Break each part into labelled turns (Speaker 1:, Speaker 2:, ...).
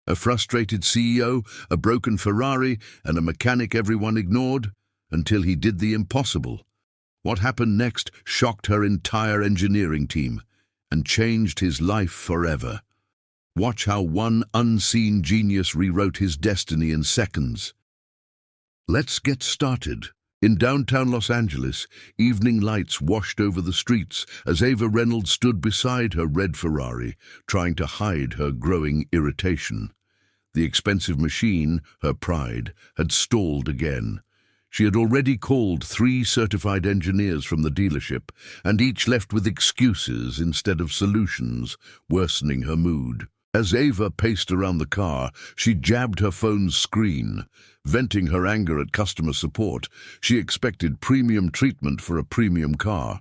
Speaker 1: A frustrated CEO, a broken Ferrari, and a mechanic everyone ignored, until he did the impossible. What happened next shocked her entire engineering team and changed his life forever. Watch how one unseen genius rewrote his destiny in seconds. Let's get started. In downtown Los Angeles, evening lights washed over the streets as Ava Reynolds stood beside her red Ferrari, trying to hide her growing irritation. The expensive machine, her pride, had stalled again. She had already called 3 certified engineers from the dealership, and each left with excuses instead of solutions, worsening her mood. As Ava paced around the car, she jabbed her phone's screen. Venting her anger at customer support, she expected premium treatment for a premium car.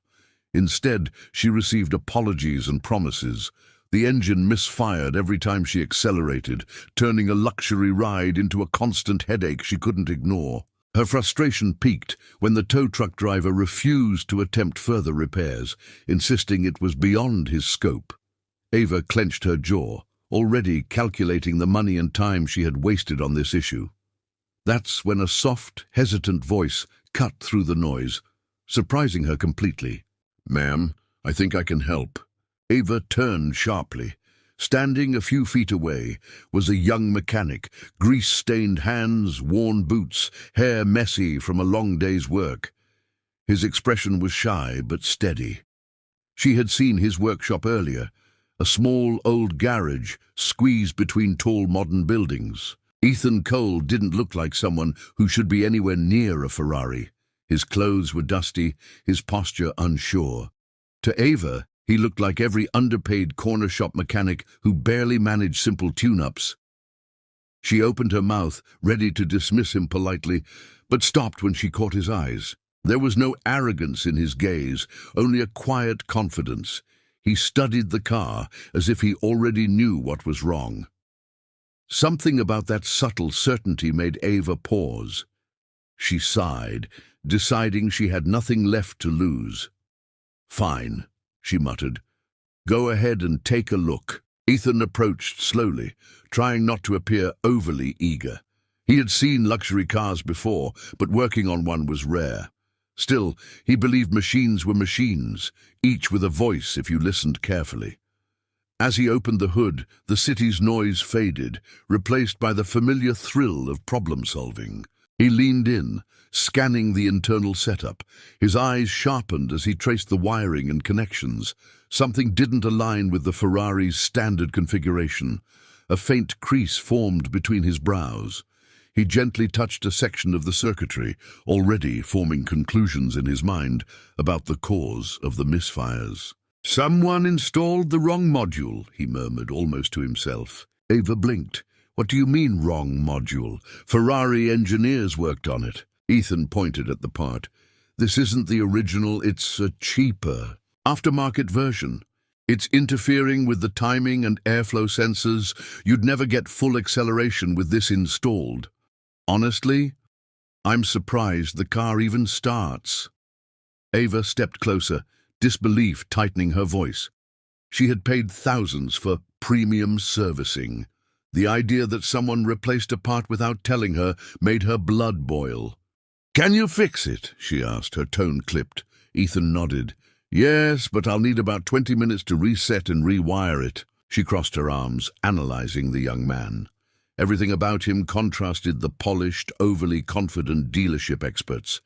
Speaker 1: Instead, she received apologies and promises. The engine misfired every time she accelerated, turning a luxury ride into a constant headache she couldn't ignore. Her frustration peaked when the tow truck driver refused to attempt further repairs, insisting it was beyond his scope. Ava clenched her jaw, already calculating the money and time she had wasted on this issue. That's when a soft, hesitant voice cut through the noise, surprising her completely. "Ma'am, I think I can help." Ava turned sharply. Standing a few feet away was a young mechanic, grease-stained hands, worn boots, hair messy from a long day's work. His expression was shy but steady. She had seen his workshop earlier, a small old garage squeezed between tall modern buildings. Ethan Cole didn't look like someone who should be anywhere near a Ferrari. His clothes were dusty, his posture unsure. To Ava, he looked like every underpaid corner shop mechanic who barely managed simple tune-ups. She opened her mouth, ready to dismiss him politely, but stopped when she caught his eyes. There was no arrogance in his gaze, only a quiet confidence. He studied the car as if he already knew what was wrong. Something about that subtle certainty made Ava pause. She sighed, deciding she had nothing left to lose. "Fine," she muttered. "Go ahead and take a look." Ethan approached slowly, trying not to appear overly eager. He had seen luxury cars before, but working on one was rare. Still, he believed machines were machines, each with a voice if you listened carefully. As he opened the hood, the city's noise faded, replaced by the familiar thrill of problem-solving. He leaned in, scanning the internal setup. His eyes sharpened as he traced the wiring and connections. Something didn't align with the Ferrari's standard configuration. A faint crease formed between his brows. He gently touched a section of the circuitry, already forming conclusions in his mind about the cause of the misfires. "Someone installed the wrong module," he murmured almost to himself. Ava blinked. "What do you mean, wrong module? Ferrari engineers worked on it." Ethan pointed at the part. "This isn't the original, it's a cheaper, aftermarket version. It's interfering with the timing and airflow sensors. You'd never get full acceleration with this installed. Honestly, I'm surprised the car even starts." Ava stepped closer, disbelief tightening her voice. She had paid thousands for premium servicing. The idea that someone replaced a part without telling her made her blood boil. "Can you fix it?" she asked, her tone clipped. Ethan nodded. "Yes, but I'll need about 20 minutes to reset and rewire it." She crossed her arms, analyzing the young man. Everything about him contrasted the polished, overly confident dealership experts.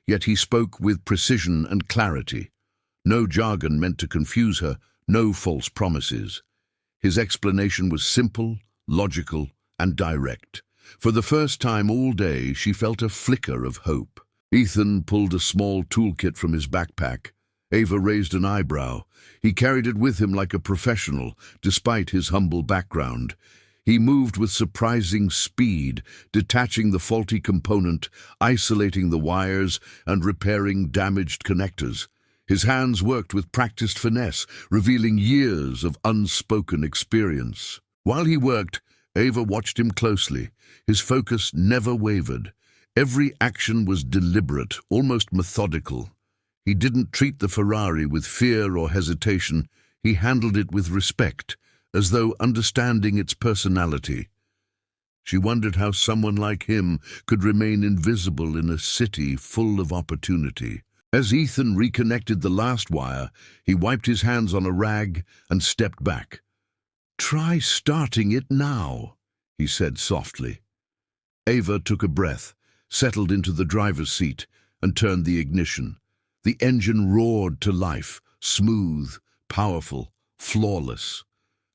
Speaker 1: Yet he spoke with precision and clarity. No jargon meant to confuse her, no false promises. His explanation was simple, logical, and direct. For the first time all day, she felt a flicker of hope. Ethan pulled a small toolkit from his backpack. Ava raised an eyebrow. He carried it with him like a professional, despite his humble background. He moved with surprising speed, detaching the faulty component, isolating the wires, and repairing damaged connectors. His hands worked with practiced finesse, revealing years of unspoken experience. While he worked, Ava watched him closely. His focus never wavered. Every action was deliberate, almost methodical. He didn't treat the Ferrari with fear or hesitation. He handled it with respect, as though understanding its personality. She wondered how someone like him could remain invisible in a city full of opportunity. As Ethan reconnected the last wire, he wiped his hands on a rag and stepped back. "Try starting it now," he said softly. Ava took a breath, settled into the driver's seat, and turned the ignition. The engine roared to life, smooth, powerful, flawless.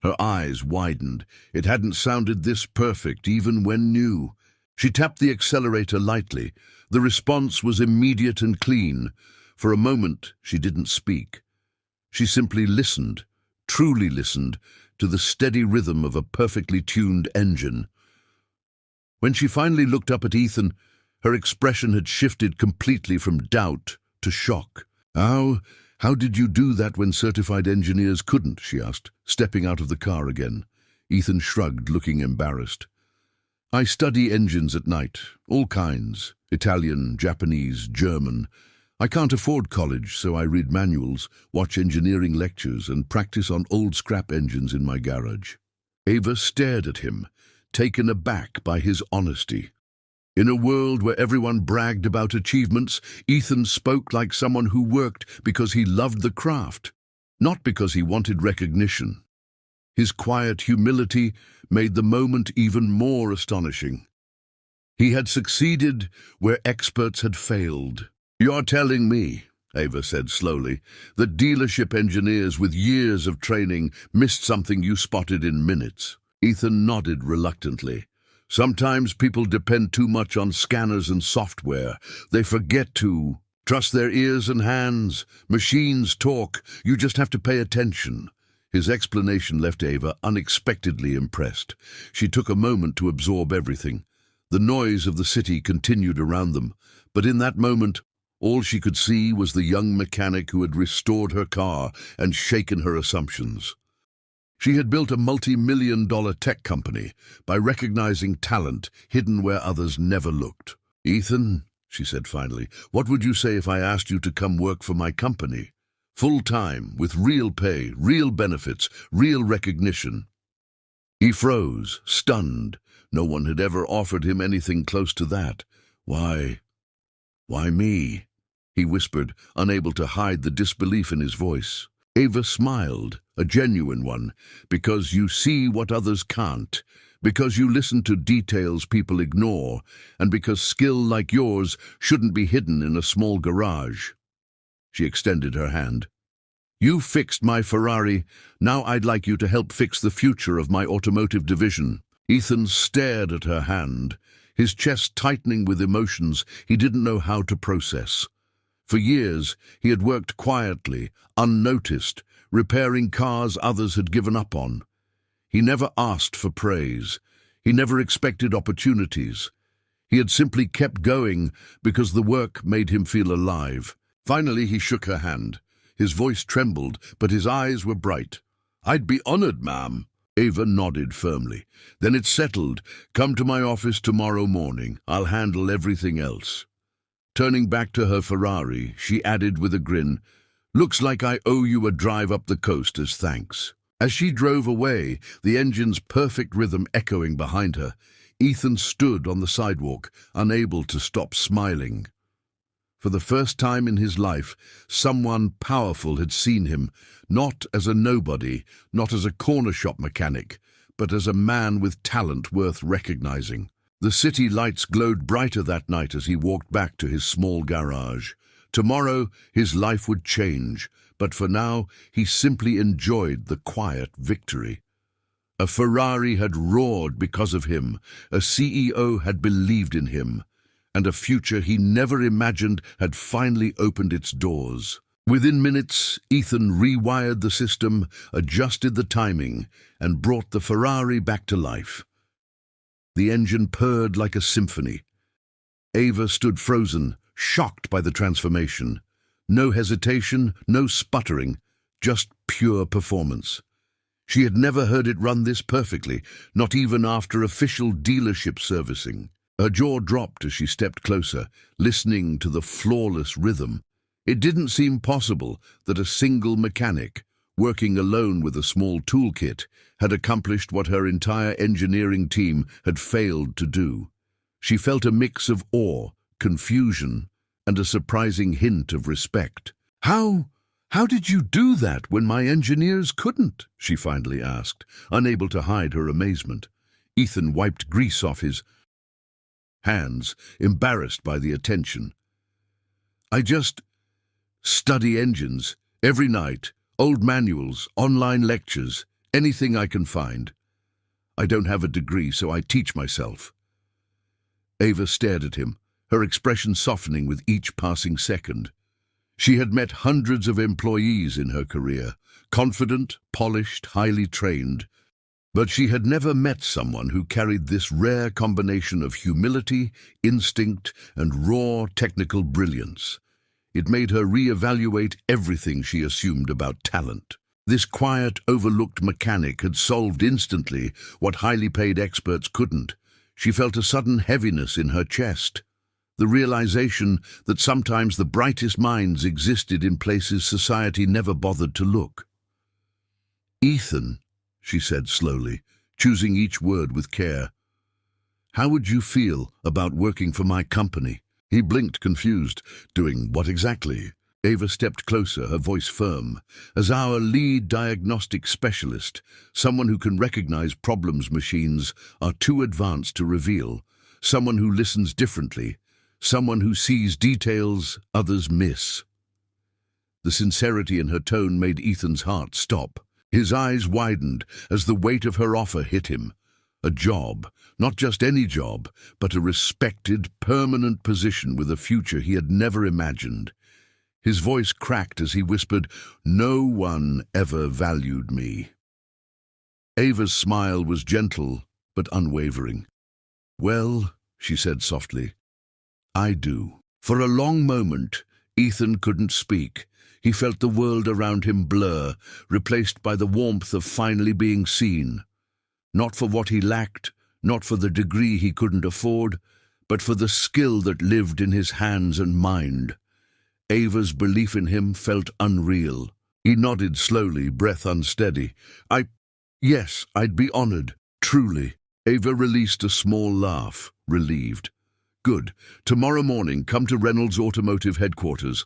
Speaker 1: Her eyes widened. It hadn't sounded this perfect, even when new. She tapped the accelerator lightly. The response was immediate and clean. For a moment, she didn't speak. She simply listened, truly listened, to the steady rhythm of a perfectly tuned engine. When she finally looked up at Ethan, her expression had shifted completely from doubt to shock. How did you do that when certified engineers couldn't?" she asked, stepping out of the car again. Ethan shrugged, looking embarrassed. "I study engines at night, all kinds, Italian, Japanese, German. I can't afford college, so I read manuals, watch engineering lectures, and practice on old scrap engines in my garage." Ava stared at him, taken aback by his honesty. In a world where everyone bragged about achievements, Ethan spoke like someone who worked because he loved the craft, not because he wanted recognition. His quiet humility made the moment even more astonishing. He had succeeded where experts had failed. "You're telling me," Ava said slowly, "that dealership engineers with years of training missed something you spotted in minutes?" Ethan nodded reluctantly. "Sometimes people depend too much on scanners and software. They forget to trust their ears and hands. Machines talk. You just have to pay attention." His explanation left Ava unexpectedly impressed. She took a moment to absorb everything. The noise of the city continued around them, but in that moment, all she could see was the young mechanic who had restored her car and shaken her assumptions. She had built a multi-million-dollar tech company by recognizing talent hidden where others never looked. "Ethan," she said finally, "what would you say if I asked you to come work for my company? Full-time, with real pay, real benefits, real recognition." He froze, stunned. No one had ever offered him anything close to that. Why me?" he whispered, unable to hide the disbelief in his voice. Ava smiled, a genuine one, "Because you see what others can't, because you listen to details people ignore, and because skill like yours shouldn't be hidden in a small garage." She extended her hand. "You fixed my Ferrari. Now I'd like you to help fix the future of my automotive division." Ethan stared at her hand, his chest tightening with emotions he didn't know how to process. For years, he had worked quietly, unnoticed, repairing cars others had given up on. He never asked for praise. He never expected opportunities. He had simply kept going because the work made him feel alive. Finally, he shook her hand. His voice trembled, but his eyes were bright. "I'd be honored, ma'am." Ava nodded firmly. "Then it's settled. Come to my office tomorrow morning. I'll handle everything else." Turning back to her Ferrari, she added with a grin, "Looks like I owe you a drive up the coast as thanks." As she drove away, the engine's perfect rhythm echoing behind her, Ethan stood on the sidewalk, unable to stop smiling. For the first time in his life, someone powerful had seen him, not as a nobody, not as a corner shop mechanic, but as a man with talent worth recognizing. The city lights glowed brighter that night as he walked back to his small garage. Tomorrow, his life would change, but for now, he simply enjoyed the quiet victory. A Ferrari had roared because of him, a CEO had believed in him, and a future he never imagined had finally opened its doors. Within minutes, Ethan rewired the system, adjusted the timing, and brought the Ferrari back to life. The engine purred like a symphony. Ava stood frozen, shocked by the transformation. No hesitation, no sputtering, just pure performance. She had never heard it run this perfectly, not even after official dealership servicing. Her jaw dropped as she stepped closer, listening to the flawless rhythm. It didn't seem possible that a single mechanic, working alone with a small toolkit, had accomplished what her entire engineering team had failed to do. She felt a mix of awe, confusion, and a surprising hint of respect. How did you do that when my engineers couldn't?" she finally asked, unable to hide her amazement. Ethan wiped grease off his hands, embarrassed by the attention. "I just study engines every night, old manuals, online lectures, anything I can find. I don't have a degree, so I teach myself." Ava stared at him, her expression softening with each passing second. She had met hundreds of employees in her career, confident, polished, highly trained, but she had never met someone who carried this rare combination of humility, instinct, and raw technical brilliance. It made her re-evaluate everything she assumed about talent. This quiet, overlooked mechanic had solved instantly what highly paid experts couldn't. She felt a sudden heaviness in her chest, the realization that sometimes the brightest minds existed in places society never bothered to look. "Ethan," she said slowly, choosing each word with care, "how would you feel about working for my company?" He blinked, confused. "Doing what exactly?" Ava stepped closer, her voice firm. "As our lead diagnostic specialist, someone who can recognize problems machines are too advanced to reveal, someone who listens differently, someone who sees details others miss." The sincerity in her tone made Ethan's heart stop. His eyes widened as the weight of her offer hit him. A job, not just any job, but a respected, permanent position with a future he had never imagined. His voice cracked as he whispered, "No one ever valued me." Ava's smile was gentle but unwavering. "Well," she said softly, "I do." For a long moment, Ethan couldn't speak. He felt the world around him blur, replaced by the warmth of finally being seen. Not for what he lacked, not for the degree he couldn't afford, but for the skill that lived in his hands and mind. Ava's belief in him felt unreal. He nodded slowly, breath unsteady. Yes, I'd be honored, truly." Ava released a small laugh, relieved. "Good. Tomorrow morning, come to Reynolds Automotive headquarters.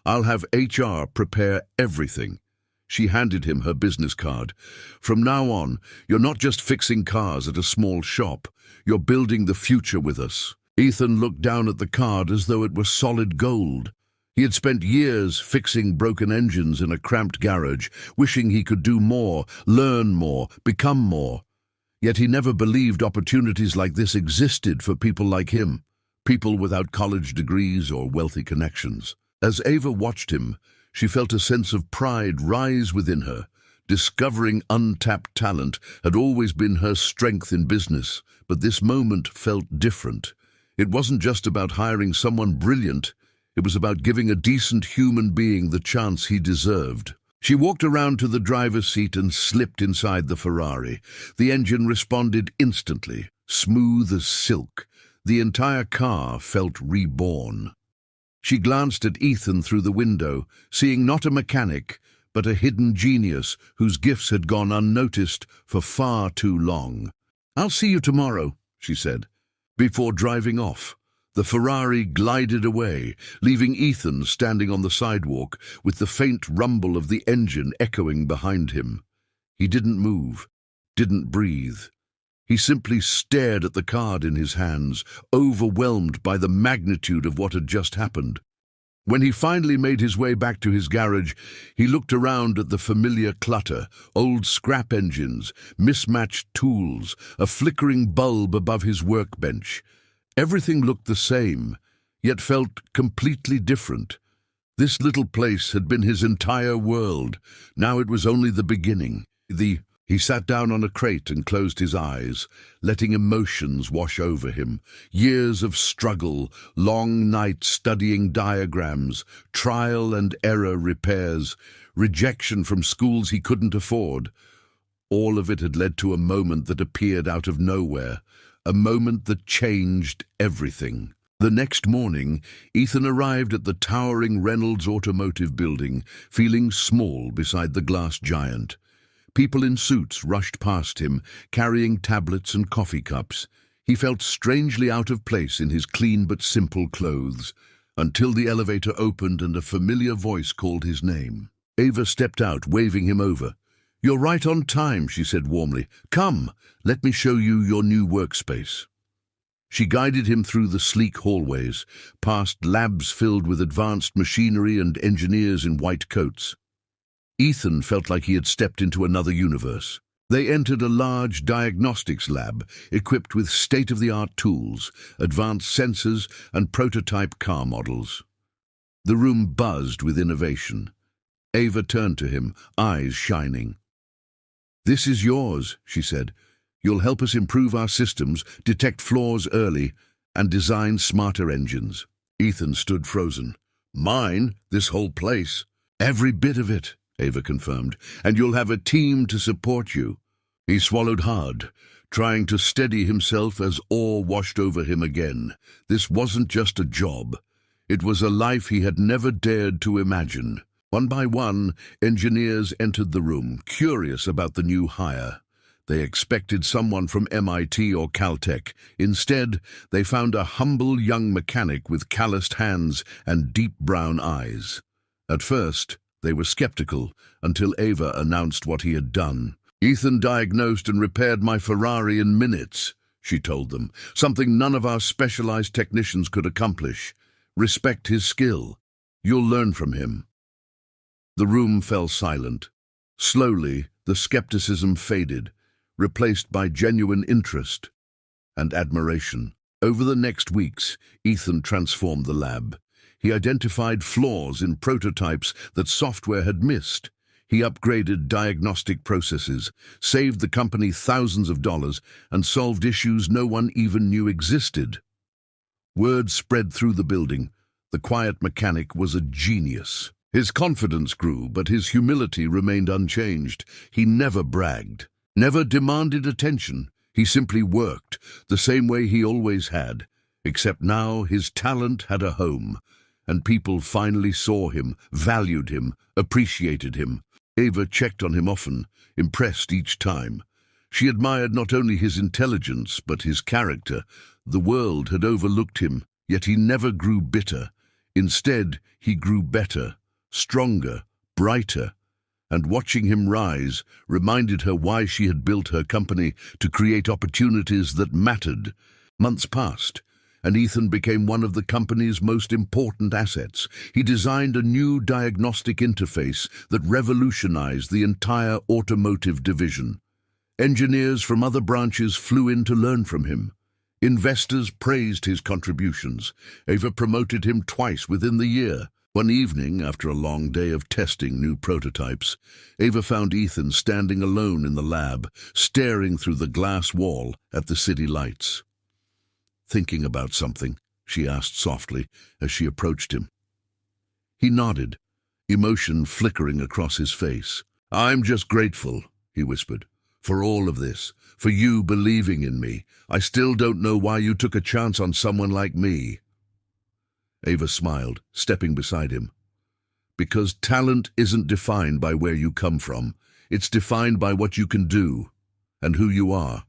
Speaker 1: I'll have HR prepare everything." She handed him her business card. "From now on, you're not just fixing cars at a small shop. You're building the future with us." Ethan looked down at the card as though it were solid gold. He had spent years fixing broken engines in a cramped garage, wishing he could do more, learn more, become more. Yet he never believed opportunities like this existed for people like him, people without college degrees or wealthy connections. As Ava watched him, she felt a sense of pride rise within her. Discovering untapped talent had always been her strength in business, but this moment felt different. It wasn't just about hiring someone brilliant. It was about giving a decent human being the chance he deserved. She walked around to the driver's seat and slipped inside the Ferrari. The engine responded instantly, smooth as silk. The entire car felt reborn. She glanced at Ethan through the window, seeing not a mechanic, but a hidden genius whose gifts had gone unnoticed for far too long. "I'll see you tomorrow," she said. Before driving off, the Ferrari glided away, leaving Ethan standing on the sidewalk with the faint rumble of the engine echoing behind him. He didn't move, didn't breathe. He simply stared at the card in his hands, overwhelmed by the magnitude of what had just happened. When he finally made his way back to his garage, he looked around at the familiar clutter, old scrap engines, mismatched tools, a flickering bulb above his workbench. Everything looked the same, yet felt completely different. This little place had been his entire world. Now it was only the beginning. He sat down on a crate and closed his eyes, letting emotions wash over him. Years of struggle, long nights studying diagrams, trial and error repairs, rejection from schools he couldn't afford. All of it had led to a moment that appeared out of nowhere, a moment that changed everything. The next morning, Ethan arrived at the towering Reynolds Automotive building, feeling small beside the glass giant. People in suits rushed past him, carrying tablets and coffee cups. He felt strangely out of place in his clean but simple clothes, until the elevator opened and a familiar voice called his name. Ava stepped out, waving him over. "You're right on time," she said warmly. "Come, let me show you your new workspace." She guided him through the sleek hallways, past labs filled with advanced machinery and engineers in white coats. Ethan felt like he had stepped into another universe. They entered a large diagnostics lab, equipped with state-of-the-art tools, advanced sensors, and prototype car models. The room buzzed with innovation. Ava turned to him, eyes shining. "This is yours," she said. "You'll help us improve our systems, detect flaws early, and design smarter engines." Ethan stood frozen. "Mine? This whole place?" "Every bit of it," Ava confirmed, "and you'll have a team to support you." He swallowed hard, trying to steady himself as awe washed over him again. This wasn't just a job. It was a life he had never dared to imagine. One by one, engineers entered the room, curious about the new hire. They expected someone from MIT or Caltech. Instead, they found a humble young mechanic with calloused hands and deep brown eyes. At first, they were skeptical until Ava announced what he had done. "Ethan diagnosed and repaired my Ferrari in minutes," she told them, "something none of our specialized technicians could accomplish. Respect his skill. You'll learn from him." The room fell silent. Slowly, the skepticism faded, replaced by genuine interest and admiration. Over the next weeks, Ethan transformed the lab. He identified flaws in prototypes that software had missed. He upgraded diagnostic processes, saved the company thousands of dollars, and solved issues no one even knew existed. Word spread through the building. The quiet mechanic was a genius. His confidence grew, but his humility remained unchanged. He never bragged, never demanded attention. He simply worked, the same way he always had. Except now his talent had a home, and people finally saw him, valued him, appreciated him. Ava checked on him often, impressed each time. She admired not only his intelligence, but his character. The world had overlooked him, yet he never grew bitter. Instead, he grew better, stronger, brighter. And watching him rise reminded her why she had built her company, to create opportunities that mattered. Months passed, and Ethan became one of the company's most important assets. He designed a new diagnostic interface that revolutionized the entire automotive division. Engineers from other branches flew in to learn from him. Investors praised his contributions. Ava promoted him twice within the year. One evening, after a long day of testing new prototypes, Ava found Ethan standing alone in the lab, staring through the glass wall at the city lights. "Thinking about something?" she asked softly as she approached him. He nodded, emotion flickering across his face. "I'm just grateful," he whispered, "for all of this, for you believing in me. I still don't know why you took a chance on someone like me." Ava smiled, stepping beside him. "Because talent isn't defined by where you come from. It's defined by what you can do and who you are."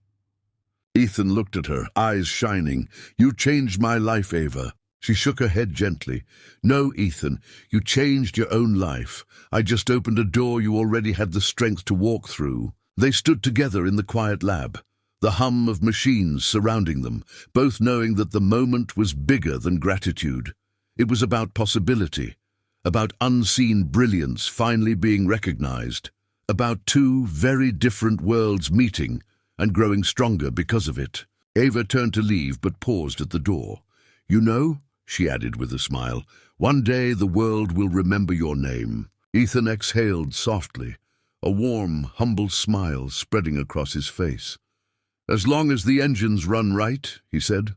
Speaker 1: Ethan looked at her, eyes shining. "You changed my life, Ava." She shook her head gently. "No, Ethan, you changed your own life. I just opened a door you already had the strength to walk through." They stood together in the quiet lab, the hum of machines surrounding them, both knowing that the moment was bigger than gratitude. It was about possibility, about unseen brilliance finally being recognized, about two very different worlds meeting and growing stronger because of it. Ava turned to leave, but paused at the door. "You know," she added with a smile, "one day the world will remember your name." Ethan exhaled softly, a warm, humble smile spreading across his face. "As long as the engines run right," he said,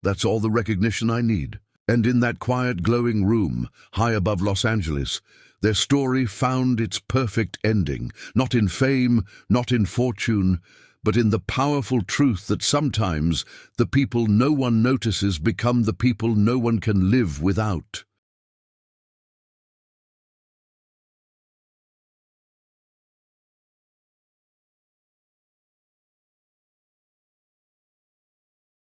Speaker 1: "that's all the recognition I need." And in that quiet, glowing room, high above Los Angeles, their story found its perfect ending, not in fame, not in fortune, but in the powerful truth that sometimes the people no one notices become the people no one can live without.